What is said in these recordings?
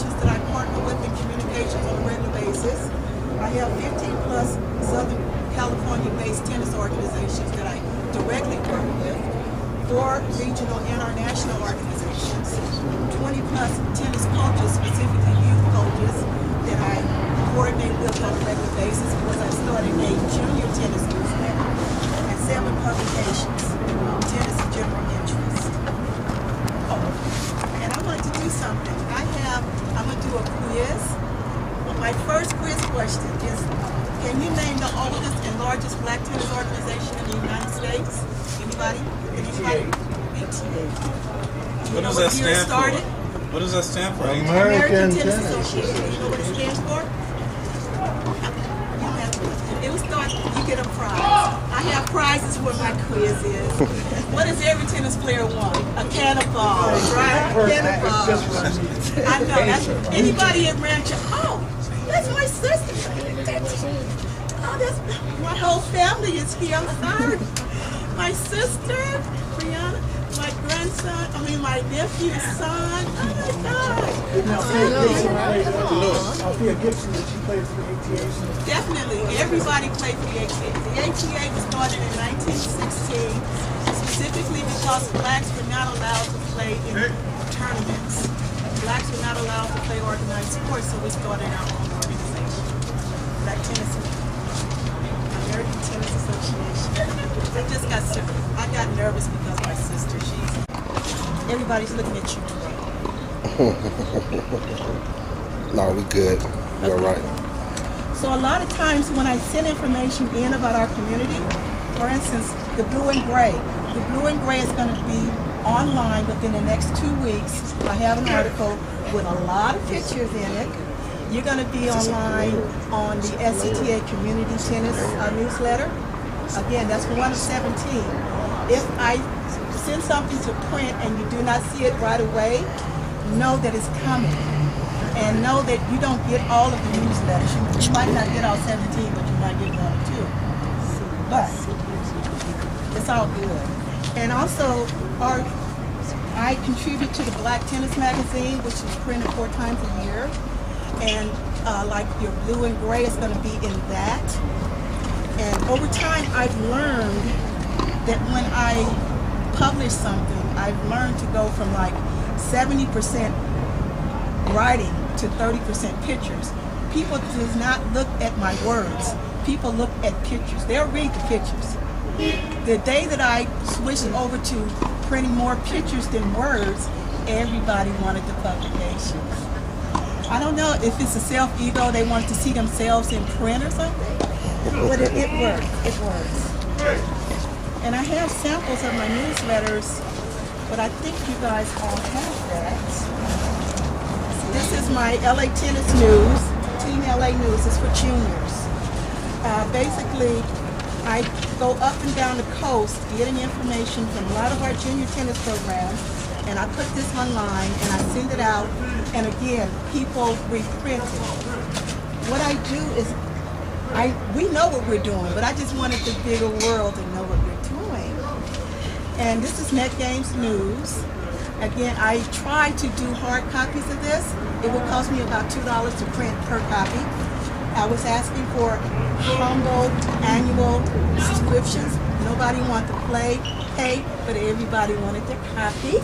organizations that I partner with in communications on a regular basis. I have 15 plus Southern California-based tennis organizations that I directly work with, 4 regional and our national organizations, 20 plus tennis coaches, specifically youth coaches, that I coordinate with on a regular basis because I started a junior tennis newsletter, and 7 publications, tennis of general interest. Oh, and I want to do something. I'm going to do a quiz. My first quiz question is, can you name the oldest and largest black tennis organization in the United States? Anybody? Anybody? ATA. What does that stand for? What does that stand for? American Tennis Association. Do you know what it stands for? It was thought you get a prize. I have prizes where my quiz is. What does every tennis player want? A can of balls, right? A can of balls. I know. That's, anybody at Rancho? Oh, that's my sister. Oh, that's my whole family is here. I'm sorry. My sister, Brianna, my grandson, my nephew's son. Oh my God. Althea Gibson, did she play for the ATA? Definitely. Everybody played for the ATA. The ATA was started in 1916, specifically because blacks were not allowed to play in tournaments. Blacks were not allowed to play organized sports, so we started our own organization. Black Tennis, American Tennis Association. I got nervous because my sister, everybody's looking at you. No, we good. You're right. So a lot of times when I send information in about our community, for instance, the blue and gray. The blue and gray is going to be online within the next 2 weeks. I have an article with a lot of pictures in it. You're going to be online on the SCTA Community Tennis newsletter. Again, that's one of 17. If I send something to print and you do not see it right away, know that it's coming. And know that you don't get all of the newsletters. You might not get all 17, but you might get 1 or 2. But it's all good. And also, I contribute to the Black Tennis magazine, which is printed 4 times a year. And like your blue and gray is going to be in that. And over time, I've learned that when I publish something, I've learned to go from like 70% writing to 30% pictures. People do not look at my words. People look at pictures. They'll read the pictures. The day that I switched over to printing more pictures than words, everybody wanted the publications. I don't know if it's a self-ego, they wanted to see themselves in print or something, but it works. It works. And I have samples of my newsletters, but I think you guys all have that. This is my LA Tennis News, Team LA News. It's for juniors. Basically, I go up and down the coast getting information from a lot of our junior tennis programs, and I put this online and I send it out, and again, people reprint it. What I do is, we know what we're doing, but I just wanted the bigger world to know what we're doing. And this is Net Games News. Again, I try to do hard copies of this. It will cost me about $2 to print per copy. I was asking for humble annual subscriptions. Nobody wanted to pay, but everybody wanted their copy.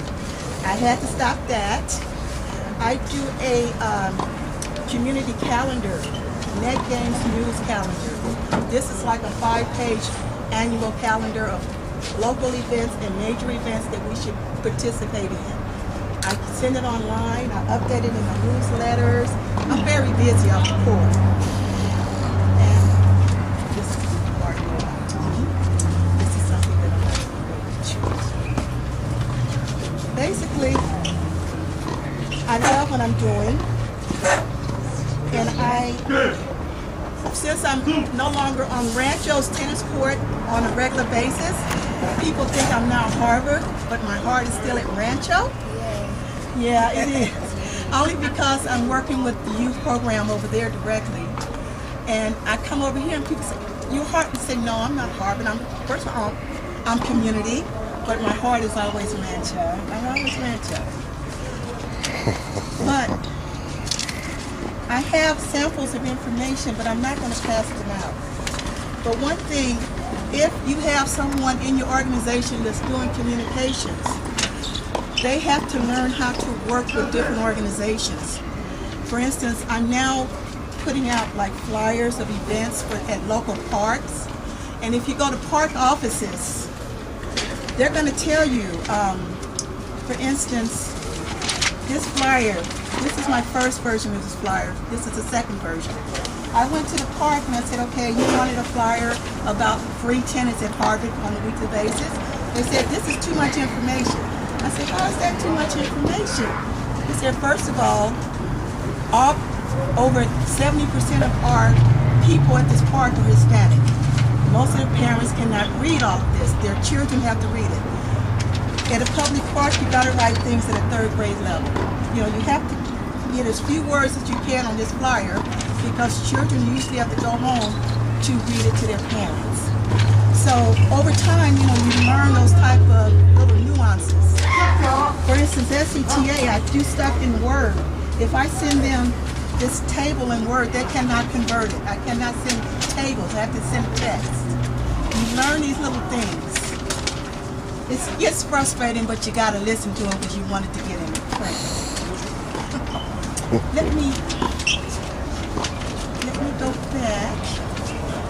I had to stop that. I do a community calendar, Net Games News calendar. This is like a 5-page annual calendar of local events and major events that we should participate in. I send it online, I update it in the newsletters. I'm very busy off the court. And this is the part about this is something that I'm choosing. Basically, I love what I'm doing. And since I'm no longer on Rancho's tennis court on a regular basis, people think I'm now Harvard, but my heart is still at Rancho. Yeah, it is. Only because I'm working with the youth program over there directly. And I come over here and people say, you're Harvard? I say, no, I'm not Harvard. First of all, I'm community, but my heart is always Rancho. I'm always Rancho. But I have samples of information, but I'm not going to pass them out. But one thing, if you have someone in your organization that's doing communications, they have to learn how to work with different organizations. For instance, I'm now putting out like flyers of events at local parks. And if you go to park offices, they're going to tell you, for instance, this flyer, this is my first version of this flyer. This is the second version. I went to the park and I said, okay, you wanted a flyer about free tennis at Harvard on a weekly basis. They said, this is too much information. I said, how is that too much information? They said, first of all over 70% of our people at this park are Hispanic. Most of the parents cannot read all of this. Their children have to read it. At a public park, you got to write things at a 3rd grade level. You know, you have to get as few words as you can on this flyer because children usually have to go home to read it to their parents. So over time, you know, you learn those type of little nuances. For instance, SCTA, I do stuff in Word. If I send them this table in Word, they cannot convert it. I cannot send tables. I have to send text. You learn these little things. It gets frustrating, but you got to listen to them because you want it to get in print. Let me go back.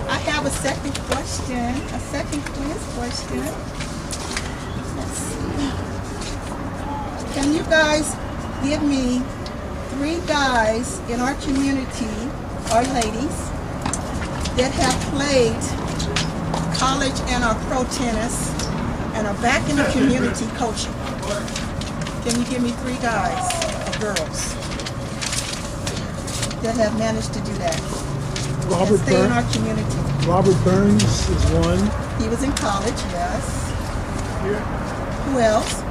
I have a second question, a second quiz question. Let's see. Can you guys give me 3 guys in our community, or ladies, that have played college and are pro tennis and are back in the community coaching? Can you give me 3 guys or girls that have managed to do that? Robert Stay in our Burns. community. Robert Burns is one. He was in college, yes. Here. Who else?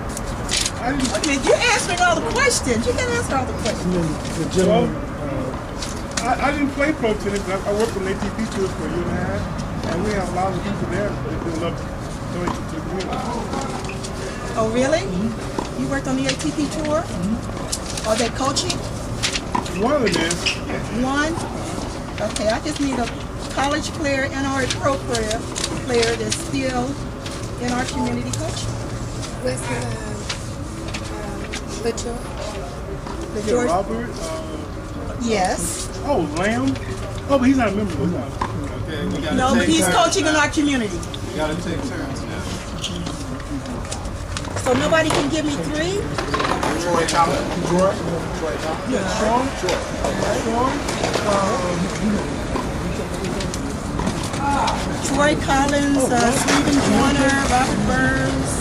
I didn't. Wait a minute, you're answering all the questions. You can answer all the And questions. then the gentleman. I didn't play pro tennis, but I worked on ATP tours for a year and a half, and we have a lot of people there that love going to the community. Oh, really? Mm-hmm. You worked on the ATP tour? Mm-hmm. Are they coaching? One of them is. One? Okay, I just need a college player and or a pro player that's still in our community coaching. What's Butcher? The Yeah, George? Robert. Yes. Oh, Lamb. Oh, but he's not a member. He's not. Okay, we gotta No, but take he's turns coaching in now. our community. We gotta take turns now. So nobody can give me 3? Troy Collins. Yeah, Sean. Troy Collins, Stephen Joyner, Robert Burns,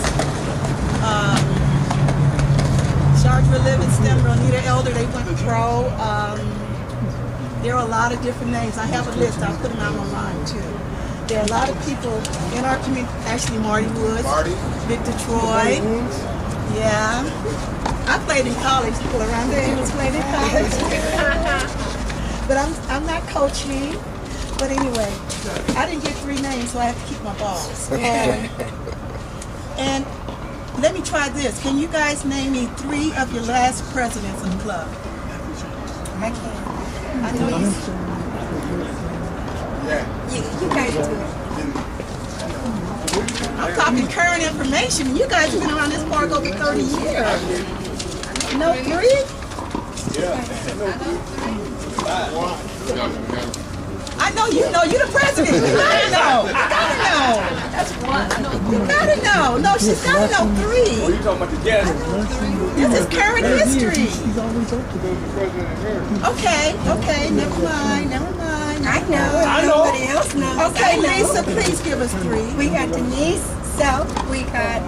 Siordia Livingston, Ronita Elder, they went pro. There are a lot of different names. I have a list. I'll put them out online too. There are a lot of people in our community. Actually, Marty Woods, Victor Troy. Yeah. I played in college. LaRhonda Amos played in college. But I'm not coaching. But anyway, I didn't get 3 names, so I have to keep my balls. And let me try this. Can you guys name me 3 of your last presidents of the club? I can't. I know you. You guys do it. I'm talking current information. You guys have been around this park over 30 years. No 3? I know you know. You're the president. You gotta know. You gotta know. That's one. You gotta know. No, she's gotta know 3. You talking about the guest? This is current history. He's always up to The president and her. Okay. Never mind. I know. Nobody else knows. Okay, I know. Lisa, please give us 3. We got Denise Self, we got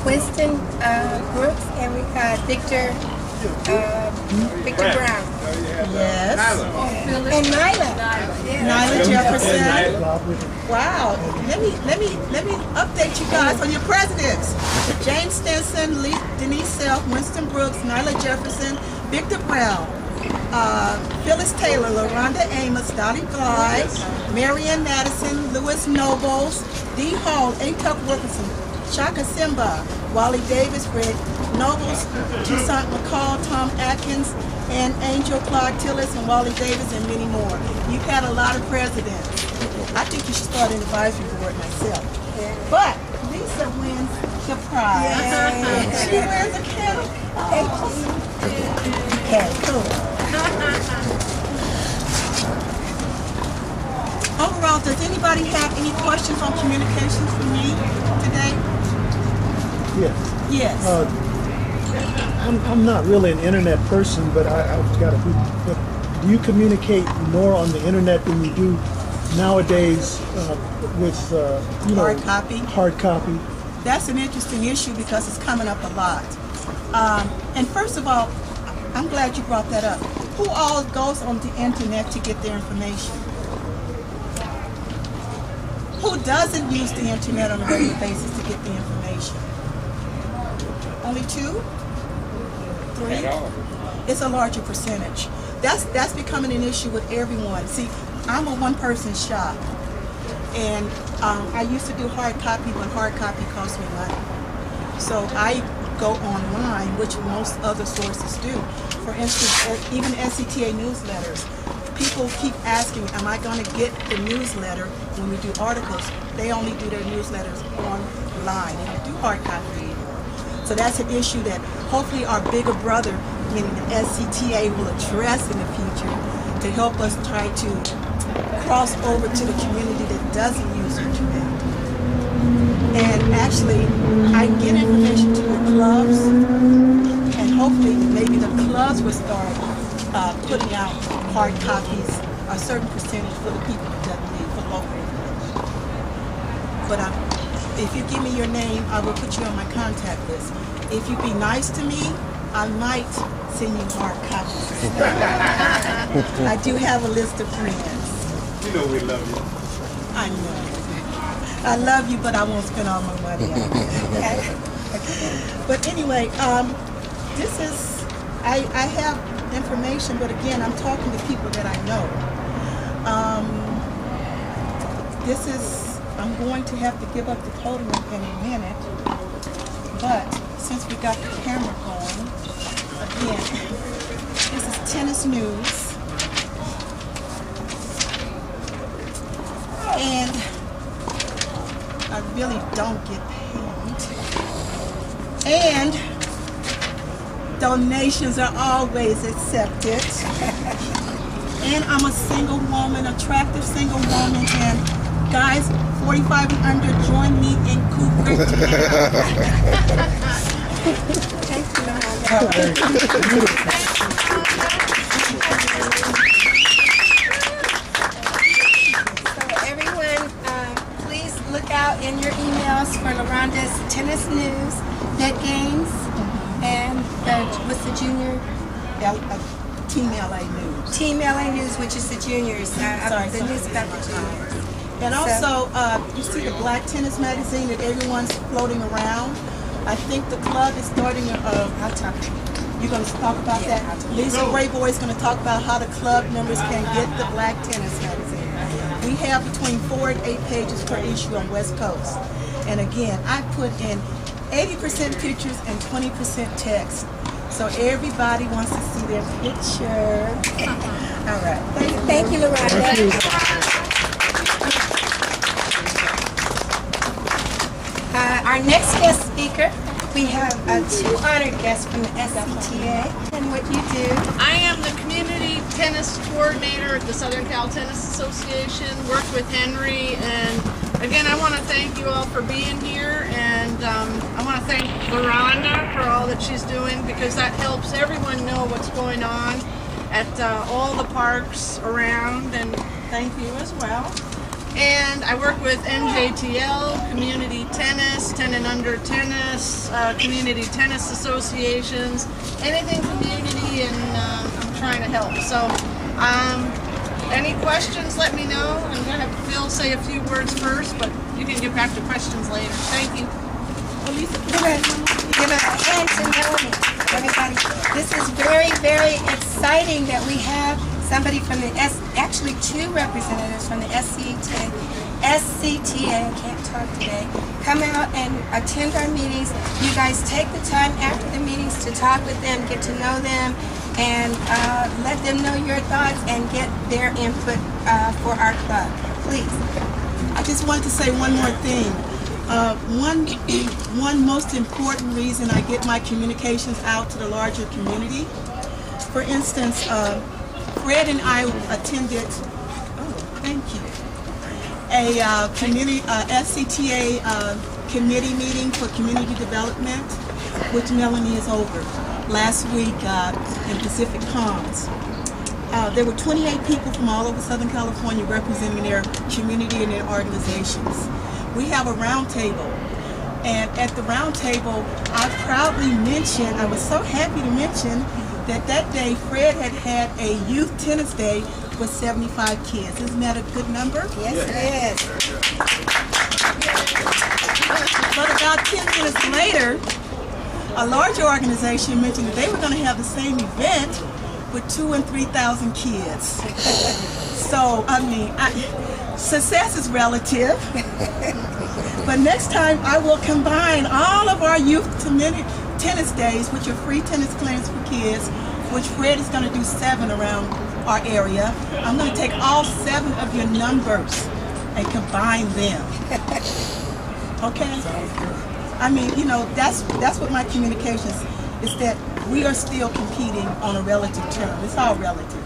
Winston Brooks, and we got Victor Brown. Yes. And Nyla. Nyla Jefferson. Wow. Let me update you guys on your presidents. James Stinson, Denise Self, Winston Brooks, Nyla Jefferson, Victor Brown. Phyllis Taylor, LaRhonda Amos, Dolly Bly, Marianne Madison, Louis Nobles, Dee Hall, A. Tuck Wilkinson, Shaka Simba, Wally Davis, Rick Nobles, Toussaint McCall, Tom Atkins, and Angel Claude Tillis, and Wally Davis, and many more. You've had a lot of presidents. I think you should start an advisory board myself. But Lisa wins the prize. She wears a kettle. Okay, cool. Overall, does anybody have any questions on communications for me today? Yeah. Yes. I'm not really an internet person, but I've got to be. But do you communicate more on the internet than you do nowadays with Hard copy? Hard copy. That's an interesting issue because it's coming up a lot. And first of all, I'm glad you brought that up. Who all goes on the internet to get their information? Who doesn't use the internet on a regular basis to get the information? Only 2? 3? It's a larger percentage. That's becoming an issue with everyone. See, I'm a one-person shop, and I used to do hard copy, but hard copy costs me money. So I go online, which most other sources do. For instance, even SCTA newsletters. People keep asking, am I going to get the newsletter when we do articles? They only do their newsletters online. They don't do hard copy anymore. So that's an issue that hopefully our bigger brother, meaning the SCTA, will address in the future to help us try to cross over to the community that doesn't use internet. And actually, I get information to the clubs, and hopefully maybe the clubs will start putting out hard copies, a certain percentage for the people who doesn't need for local information. But if you give me your name, I will put you on my contact list. If you be nice to me, I might send you hard copies. I do have a list of friends. You know we love you. I know. I love you, but I won't spend all my money on it. But anyway, this is, I have information, but again, I'm talking to people that I know. This is, I'm going to have to give up the podium in a minute, but since we got the camera going, again, this is tennis news. And I really don't get paid. And donations are always accepted. And I'm a single woman, attractive single woman. And guys, 45 and under, join me in Cooper. So everyone, please look out in your emails for LaRhonda's tennis news, net games, and what's the junior? Team LA News. Team LA News, which is the juniors. Sorry, the news about the juniors. And also, you see the Black Tennis magazine that everyone's floating around. I think the club is starting I'll talk to you. You're going to talk about that? Lisa Braboy is going to talk about how the club members can get the Black Tennis magazine. We have between 4 and 8 pages per issue on West Coast. And again, I put in 80% pictures and 20% text. So everybody wants to see their picture. All right. Thank you, LaRhonda. Our next guest speaker, we have 2 honored guests from the SCTA and what you do. I am the community tennis coordinator at the Southern Cal Tennis Association, work with Henry, and again, I want to thank you all for being here, and I want to thank LaRhonda for all that she's doing, because that helps everyone know what's going on at all the parks around, and thank you as well. And I work with NJTL, Community Tennis, 10 and Under Tennis, Community Tennis Associations, anything community, and I'm trying to help. So, any questions, let me know. I'm going to have Phil say a few words first, but you can get back to questions later. Thank you. Lisa, Give a hand to Melanie, everybody. This is very, very exciting that we have somebody from the actually two representatives from the SCTA, I can't talk today, come out and attend our meetings. You guys take the time after the meetings to talk with them, get to know them, and let them know your thoughts and get their input for our club. Please. I just wanted to say one more thing. One most important reason I get my communications out to the larger community. For instance, Fred and I attended, thank you, a community SCTA committee meeting for community development, which Melanie is over, last week in Pacific Palms. There were 28 people from all over Southern California representing their community and their organizations. We have a round table, and at the round table, I proudly mentioned, I was so happy to mention that day Fred had a youth tennis day with 75 kids. Isn't that a good number? Yes, it is. But about 10 minutes later, a larger organization mentioned that they were going to have the same event with 2,000 and 3,000 kids. So, I mean, success is relative. But next time I will combine all of our youth tennis days, which are free tennis clinics for kids, which Fred is going to do 7 around our area. I'm going to take all 7 of your numbers and combine them. Okay? I mean, you know, that's what my communications is, that we are still competing on a relative term. It's all relative.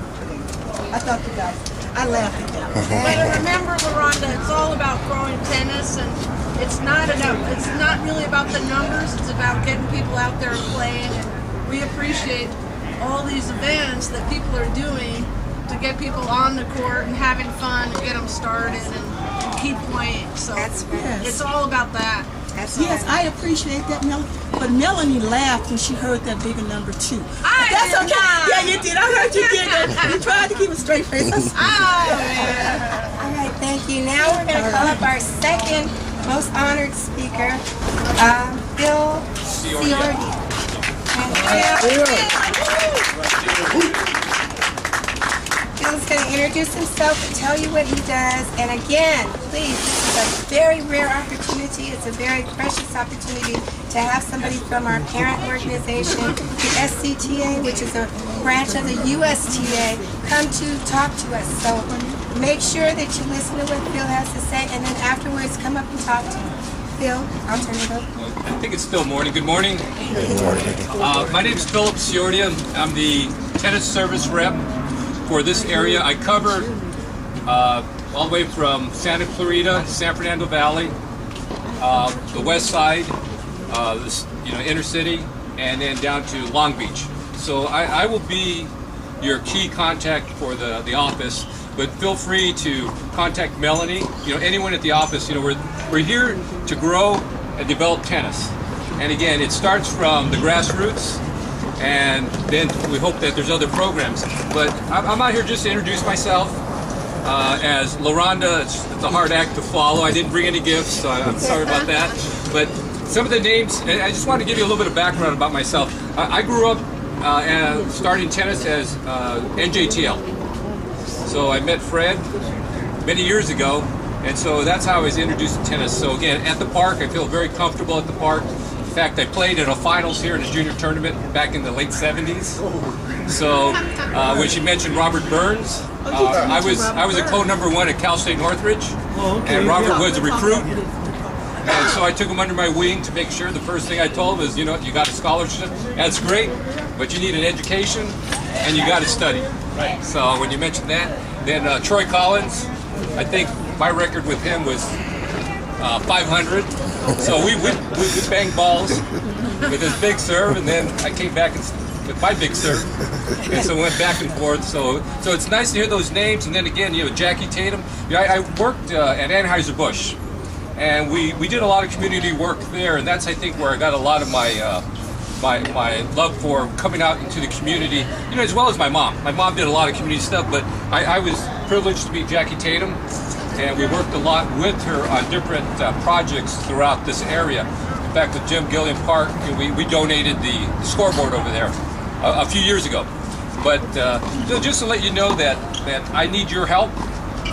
I thought you guys, I laughed at that. But remember, LaRhonda, it's all about growing tennis, and it's not really about the numbers. It's about getting people out there and playing. And we appreciate all these events that people are doing to get people on the court and having fun and get them started and keep playing. So That's right. it's all about that. That's Yes, right. I appreciate that, Melanie. But Melanie laughed when she heard that bigger number 2. I That's did okay. not. Yeah, you did. I heard you did. You tried to keep a straight face. Oh, man. All right, thank you. Now we're going to call up our second most honored speaker, Phil Siordia. Phil's going to introduce himself and tell you what he does. And again, please, this is a very rare opportunity. It's a very precious opportunity to have somebody from our parent organization, the SCTA, which is a branch of the USTA, come to talk to us. So make sure that you listen to what Phil has to say, and then afterwards come up and talk to him. Phil, I'll turn it over. I think it's still morning. Good morning. Good morning. My name is Phillip Siordia. I'm the tennis service rep for this area. I cover all the way from Santa Clarita, San Fernando Valley, the west side, inner city, and then down to Long Beach. So I will be your key contact for the office, but feel free to contact Melanie. You know, anyone at the office. You know, we're here to grow and develop tennis. And again, it starts from the grassroots, and then we hope that there's other programs. But I'm out here just to introduce myself. As LaRhonda, it's a hard act to follow. I didn't bring any gifts, so I'm sorry about that. But some of the names, and I just want to give you a little bit of background about myself. I grew up starting tennis as NJTL. So I met Fred many years ago, and so that's how I was introduced to tennis. So again, at the park, I feel very comfortable at the park. In fact, I played in a finals here in a junior tournament back in the late 70s. So when she mentioned Robert Burns, I was a co-number 1 at Cal State Northridge, and Robert was a recruit. And so I took him under my wing to make sure. The first thing I told him is, you know, you got a scholarship, that's great, but you need an education and you got to study. Right. So when you mentioned that, then Troy Collins, I think my record with him was 500. So we banged balls with his big serve, and then I came back with my big serve, and so went back and forth. So it's nice to hear those names. And then again, you know, Jackie Tatum. You know, I worked at Anheuser-Busch, and we did a lot of community work there, and that's, I think, where I got a lot of my my love for coming out into the community, you know, as well as my mom. My mom did a lot of community stuff, but I was privileged to meet Jackie Tatum, and we worked a lot with her on different projects throughout this area. fact, with Jim Gilliam Park, we donated the scoreboard over there a few years ago. But just to let you know that I need your help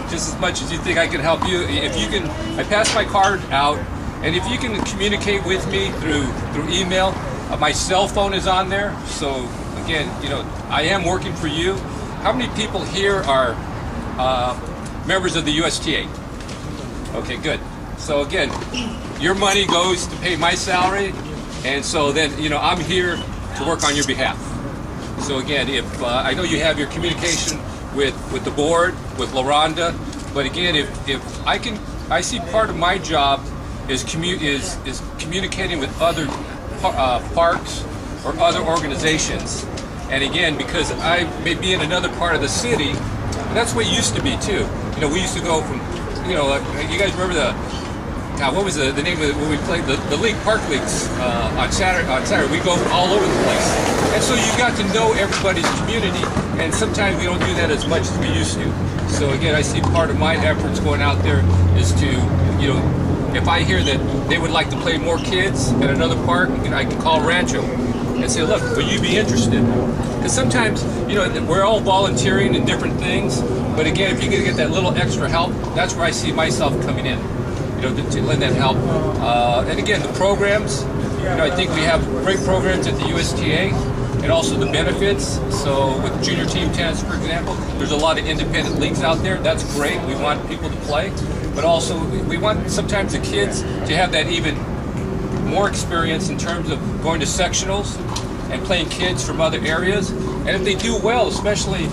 just as much as you think I can help you. If you can, I pass my card out, and if you can communicate with me through email, my cell phone is on there. So again, I am working for you. How many people here are members of the USTA? Okay, good. So again, your money goes to pay my salary, and so then I'm here to work on your behalf. So again, if I know you have your communication with the board, with LaRhonda, but again, if I see part of my job is communicating with other parks or other organizations. And again, because I may be in another part of the city, and that's what it used to be too. We used to go from, you guys remember what was the name of it when we played the league, park leagues on Saturday? We go all over the place, and so you got to know everybody's community. And sometimes we don't do that as much as we used to. So again, I see part of my efforts going out there is to, if I hear that they would like to play more kids at another park, I can call Rancho and say, look, will you be interested? Because sometimes, we're all volunteering in different things, but again, if you can get that little extra help, that's where I see myself coming in, to lend that help. And again, the programs, I think we have great programs at the USTA, and also the benefits. So with junior team tennis, for example, there's a lot of independent leagues out there. That's great. We want people to play, but also we want sometimes the kids to have that even more experience in terms of going to sectionals and playing kids from other areas. And if they do well, especially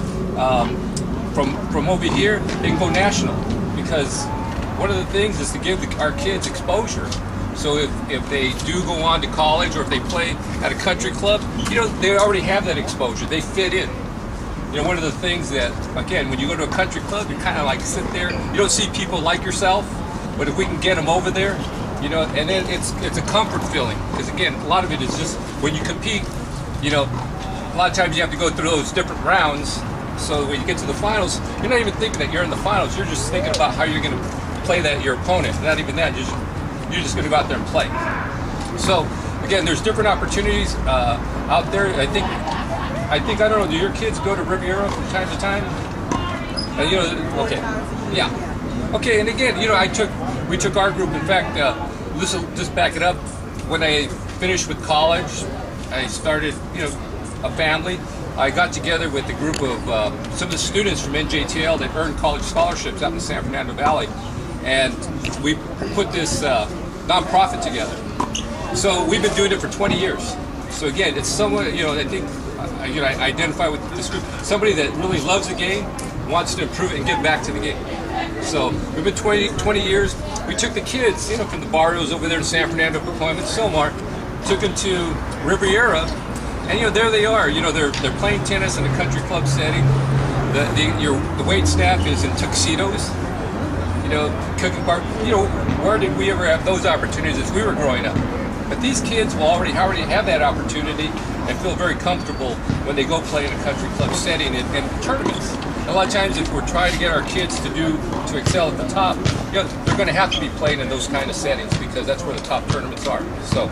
from over here, they can go national, because one of the things is to give our kids exposure. So if they do go on to college, or if they play at a country club, they already have that exposure. They fit in. One of the things that, again, when you go to a country club, you kind of like sit there. You don't see people like yourself, but if we can get them over there, and then it's a comfort feeling. Because again, a lot of it is just when you compete, a lot of times you have to go through those different rounds. So when you get to the finals, you're not even thinking that you're in the finals. You're just thinking about how you're going to play your opponent. Not even that. You're just going to go out there and play. So again, there's different opportunities out there. I think I don't know. Do your kids go to Riviera from time to time? Okay, yeah, okay. And again, we took our group. In fact, this will just back it up. When I finished with college, I started a family. I got together with a group of some of the students from NJTL that earned college scholarships out in the San Fernando Valley. And we put this nonprofit together. So we've been doing it for 20 years. So again, it's someone, I think, I identify with this group, somebody that really loves the game, wants to improve it and give back to the game. So we've been 20 years. We took the kids, from the barrios over there in San Fernando, Pacoima, Silmar, took them to Riviera, and there they are. They're playing tennis in a country club setting. The wait staff is in tuxedos. Cooking bar. Where did we ever have those opportunities as we were growing up? But these kids will already have that opportunity and feel very comfortable when they go play in a country club setting and tournaments. A lot of times, if we're trying to get our kids to excel at the top, they're going to have to be playing in those kind of settings, because that's where the top tournaments are. So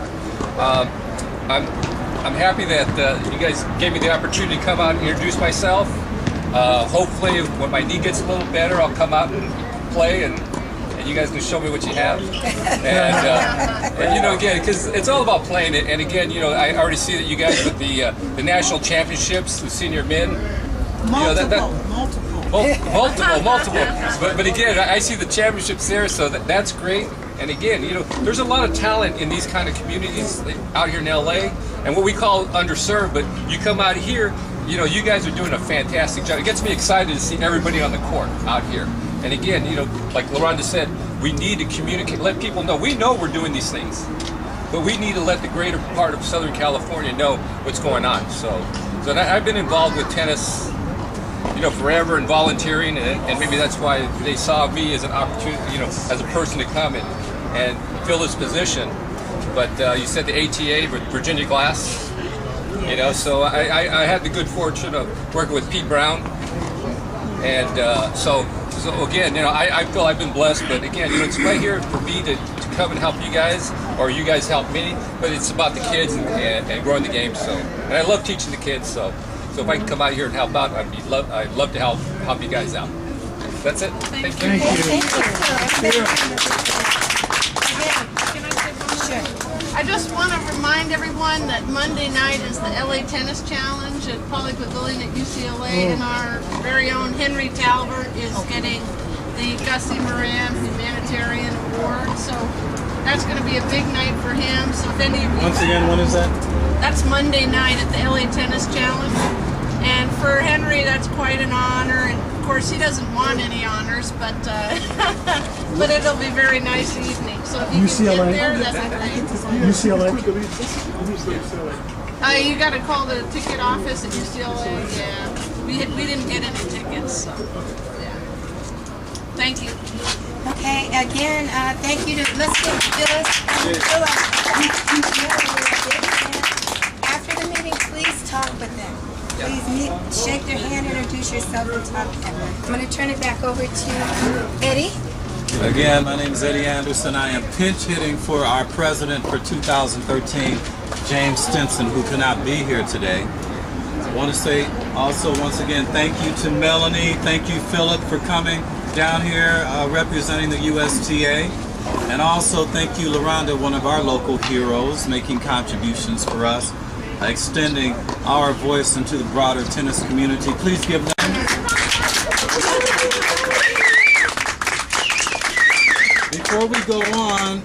I'm happy that you guys gave me the opportunity to come out and introduce myself. Hopefully, when my knee gets a little better, I'll come out and play, and you guys can show me what you have. And again, because it's all about playing it. And again, I already see that you guys with the national championships, the senior men. Multiple. But again, I see the championships there, so that's great. And again, there's a lot of talent in these kind of communities out here in LA, and what we call underserved. But you come out here, you guys are doing a fantastic job. It gets me excited to see everybody on the court out here. And again, like LaRhonda said, we need to communicate, let people know. We know we're doing these things, but we need to let the greater part of Southern California know what's going on. So I've been involved with tennis, forever, and volunteering, and maybe that's why they saw me as an opportunity, as a person to come and fill this position. But you said the ATA, Virginia Glass, so I had the good fortune of working with Pete Brown, and so again, I feel I've been blessed. But again, it's right here for me to come and help you guys. or you guys help me, but it's about the kids and growing the game. So, and I love teaching the kids. So if I can come out here and help out, I'd love to help you guys out. That's it. Thank you. Thank you. I just want to remind everyone that Monday night is the LA Tennis Challenge at Pauley Pavilion at UCLA, and our very own Henry Talbert is getting the Gussie Moran Humanitarian Award. So that's going to be a big night for him. So if any of you Once again, when is that? That's Monday night at the LA Tennis Challenge. And for Henry, that's quite an honor. And of course, he doesn't want any honors, but but it'll be a very nice evening. So if you UCLA. can get there, that's great. UCLA. You got to call the ticket office at UCLA. Yeah, we didn't get any tickets. So yeah. Thank you. Okay, again, thank you to, let's give Phyllis and after the meeting, please talk with them. Please shake their hand, introduce yourself, and talk to them. I'm going to turn it back over to Eddie. Again, my name is Eddie Anderson. I am pinch hitting for our president for 2013, James Stinson, who cannot be here today. I want to say also once again thank you to Melanie, thank you Phillip for coming down here representing the USTA, and also thank you LaRhonda, one of our local heroes, making contributions for us, extending our voice into the broader tennis community. Please give them. Before we go on,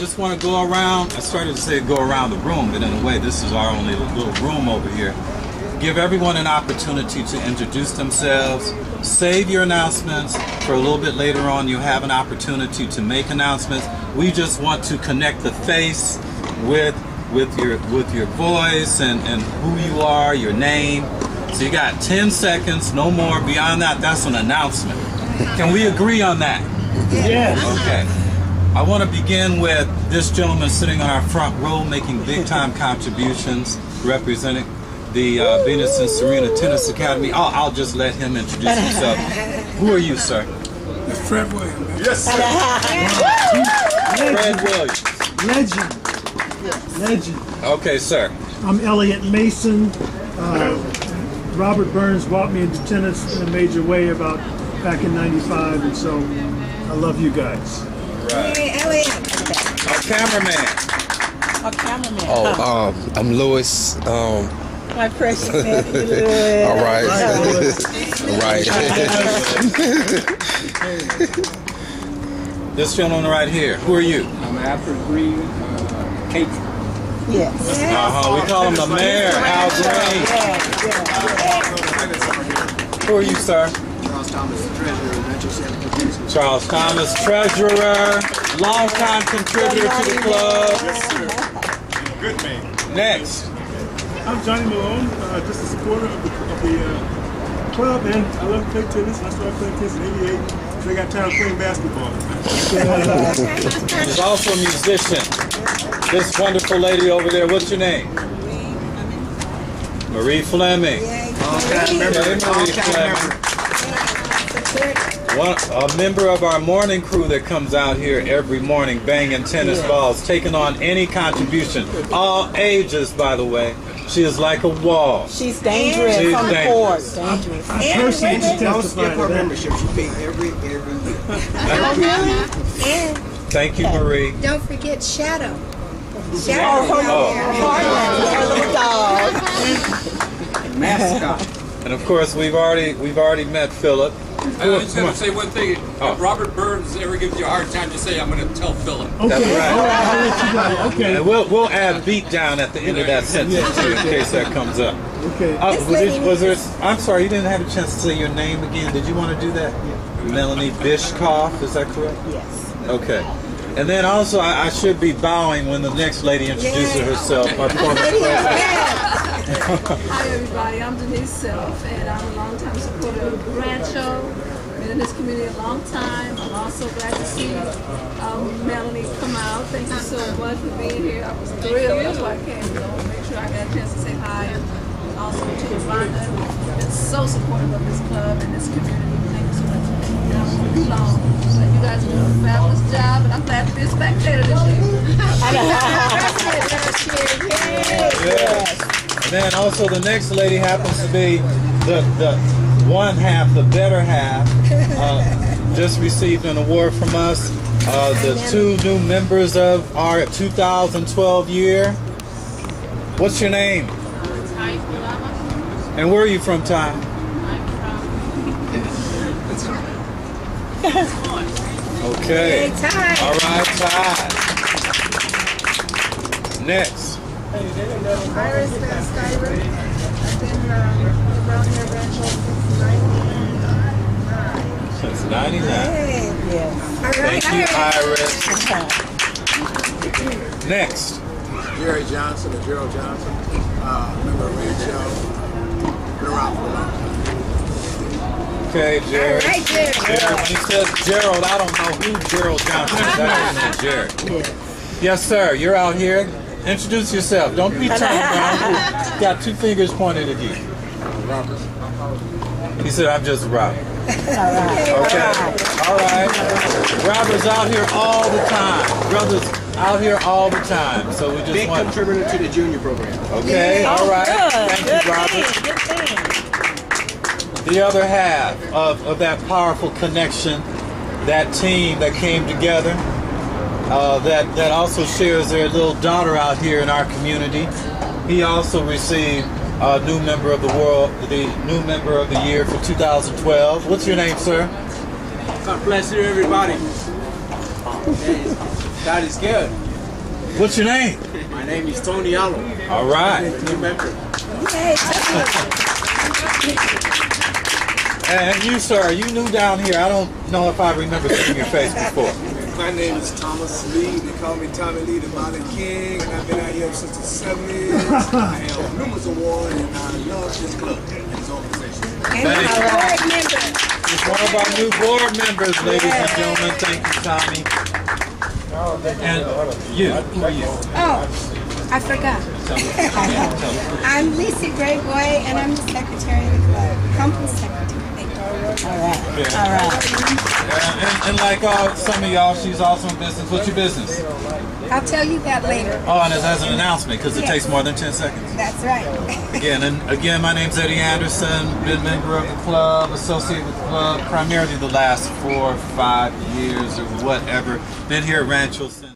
just want to go around. I started to say go around the room, but in a way this is our only little room over here. Give everyone an opportunity to introduce themselves. Save your announcements for a little bit later on. You have an opportunity to make announcements. We just want to connect the face with your voice and who you are, your name. So you got 10 seconds, no more. Beyond that, that's an announcement. Can we agree on that? Yes. Okay. I want to begin with this gentleman sitting on our front row making big time contributions representing the Venus and Serena Tennis Academy. I'll just let him introduce himself. Who are you, sir? Fred Williams. Yes, sir. Fred Williams. Legend. Okay, sir. I'm Elliot Mason. Robert Burns brought me into tennis in a major way back in '95, and so I love you guys. Right. Hey, Elliot. Our cameraman. Our cameraman. Oh, I'm Louis. My precious nephew. All right. All right. This gentleman right here. Who are you? I'm after Green, Kate. Yes. We call him the mayor, Al Green. Who are you, sir? Charles Thomas, treasurer of Rancho, Cienega. Charles Thomas, treasurer, longtime contributor to the club. Yes, sir. Good man. Next. I'm Johnny Malone, just a supporter of the club, and I love to play tennis. I started playing tennis in '88, so I got tired of playing basketball. He's also a musician. This wonderful lady over there, what's your name? Marie Fleming. Marie Fleming. A member of our morning crew that comes out here every morning banging tennis balls, taking on any contribution. All ages, by the way. She is like a wall. She's dangerous on the court. Dangerous. I personally can Don't testify skip to her that. membership. She paid every year. And Thank you, Marie. don't forget Shadow. Mascot. And of course, we've already met Phillip. I just got to say one thing. If Robert Burns ever gives you a hard time, just say, I'm going to tell Phillip. Okay, That's right. all right, I'll let you know. Okay. And we'll add beat down at the end of that sentence too, in case that comes up. Okay. Was there? I'm sorry, you didn't have a chance to say your name again. Did you want to do that? Melanie Bischoff, is that correct? Yes. Okay. And then also, I should be bowing when the next lady introduces herself. Our former president. Hi everybody, I'm Denise Self, and I'm a longtime supporter of Rancho. Been in this community a long time. I'm also glad to see Melanie come out. Thank you so much for being here. I was thrilled. That's why I came to make sure I got a chance to say hi. And also to LaRhonda, who's been so supportive of this club and this community. Thank you so much. And I'm too long. But you guys are doing a fabulous job, and I'm glad to be a spectator this year. And then also the next lady happens to be the one half, the better half. Just received an award from us. The 2 new members of our 2012 year. What's your name? And where are you from, Ty? Okay. Hey, Ty. All right, Ty. Next. Iris Skyrim. I've been around here Rancho since 99. Since 99. All right, Thank you, Iris. Next. Jerry Johnson or Gerald Johnson, member of Rancho, been around for a long time. Okay, Jerry. All right, Jerry. Jerry. When he says Gerald, I don't know who Gerald Johnson is. I know Jerry. Yes, sir. You're out here. Introduce yourself. Don't be turned around. Got 2 fingers pointed at you. Robert. He said, I'm just Robert. Okay. All right. Robert's out here all the time. Brothers out here all the time. So we just Big want. contributor to the junior program. Okay. All right. Thank you, Robert. The other half of that powerful connection, that team that came together, that also shares their little daughter out here in our community. He also received a new member of the year for 2012. What's your name, sir? God bless you, everybody. God is good. What's your name? My name is Tony Allo. All right. New member. And you, sir, you new down here. I don't know if I remember seeing your face before. My name is Thomas Lee. They call me Tommy Lee, the Mountain King, and I've been out here since the 70s. I have numerous awards, and I love this club and this organization. And our board member. He's one of our new board members, ladies and gentlemen. Thank you, Tommy. And you, who are you? Oh, I forgot. I'm Lisa Braboy, and I'm the secretary of the club. Company secretary. All right. And like some of y'all, she's also in business. What's your business? I'll tell you that later. Oh, and as an announcement, because it Yes. takes more than 10 seconds. That's right. Again, my name's Eddie Anderson. Been a member of the club, associated with the club, primarily the last 4 or 5 years or whatever. Been here at Rancho since.